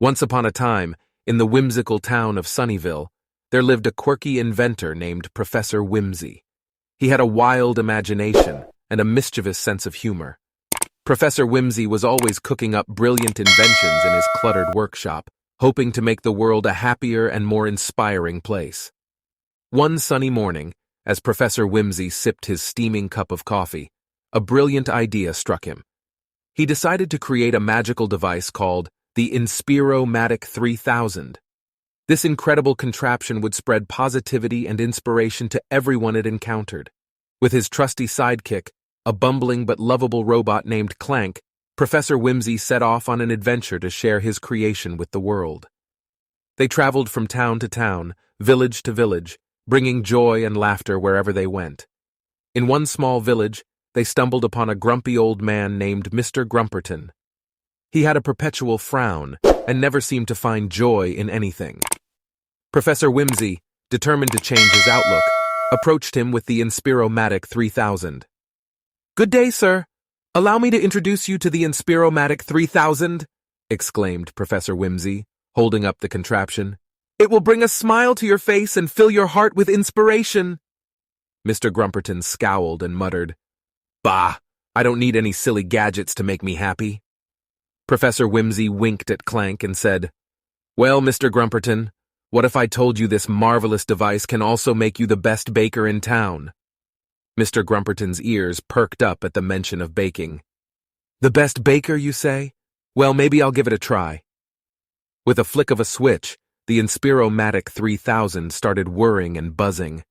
Once upon a time, in the whimsical town of Sunnyville, there lived a quirky inventor named Professor Whimsy. He had a wild imagination and a mischievous sense of humor. Professor Whimsy was always cooking up brilliant inventions in his cluttered workshop, hoping to make the world a happier and more inspiring place. One sunny morning, as Professor Whimsy sipped his steaming cup of coffee, a brilliant idea struck him. He decided to create a magical device called the Inspirational 3000. This incredible contraption would spread positivity and inspiration to everyone it encountered. With his trusty sidekick, a bumbling but lovable robot named Clank, Professor Whimsy set off on an adventure to share his creation with the world. They traveled from town to town, village to village, bringing joy and laughter wherever they went. In one small village, they stumbled upon a grumpy old man named Mr. Grumperton. He had a perpetual frown and never seemed to find joy in anything. Professor Whimsy, determined to change his outlook, approached him with the Inspirational 3000. "Good day, sir. Allow me to introduce you to the Inspirational 3000, exclaimed Professor Whimsy, holding up the contraption. "It will bring a smile to your face and fill your heart with inspiration." Mr. Grumperton scowled and muttered, "Bah, I don't need any silly gadgets to make me happy." Professor Whimsy winked at Clank and said, "Well, Mr. Grumperton, what if I told you this marvelous device can also make you the best baker in town?" Mr. Grumperton's ears perked up at the mention of baking. "The best baker, you say? Well, maybe I'll give it a try." With a flick of a switch, the Inspirational 3000 started whirring and buzzing.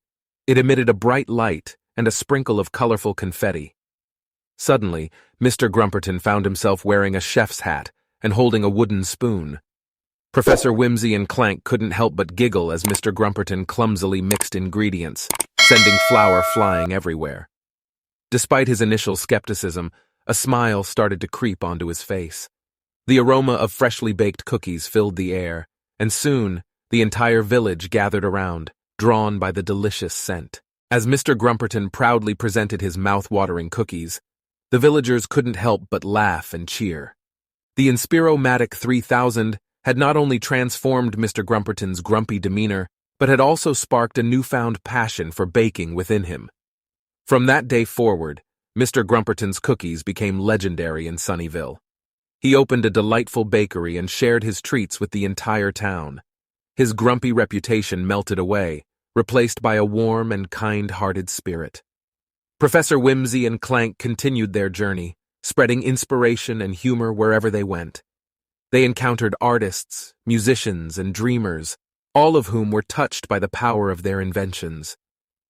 It emitted a bright light and a sprinkle of colorful confetti. Suddenly, Mr. Grumperton found himself wearing a chef's hat and holding a wooden spoon. Professor Whimsy and Clank couldn't help but giggle as Mr. Grumperton clumsily mixed ingredients, sending flour flying everywhere. Despite his initial skepticism, a smile started to creep onto his face. The aroma of freshly baked cookies filled the air, and soon the entire village gathered around, drawn by the delicious scent. As Mr. Grumperton proudly presented his mouth-watering cookies, the villagers couldn't help but laugh and cheer. The Inspirational 3000 had not only transformed Mr. Grumperton's grumpy demeanor, but had also sparked a newfound passion for baking within him. From that day forward, Mr. Grumperton's cookies became legendary in Sunnyville. He opened a delightful bakery and shared his treats with the entire town. His grumpy reputation melted away, replaced by a warm and kind-hearted spirit. Professor Whimsy and Clank continued their journey, spreading inspiration and humor wherever they went. They encountered artists, musicians, and dreamers, all of whom were touched by the power of their inventions.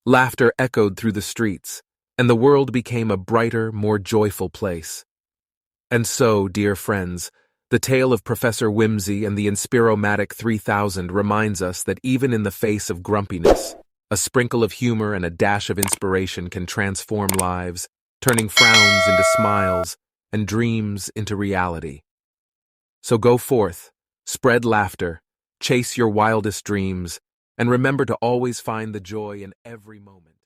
Laughter echoed through the streets, and the world became a brighter, more joyful place. And so, dear friends, the tale of Professor Whimsy and the Inspirational 3000 reminds us that even in the face of grumpiness, a sprinkle of humor and a dash of inspiration can transform lives, turning frowns into smiles and dreams into reality. So go forth, spread laughter, chase your wildest dreams, and remember to always find the joy in every moment.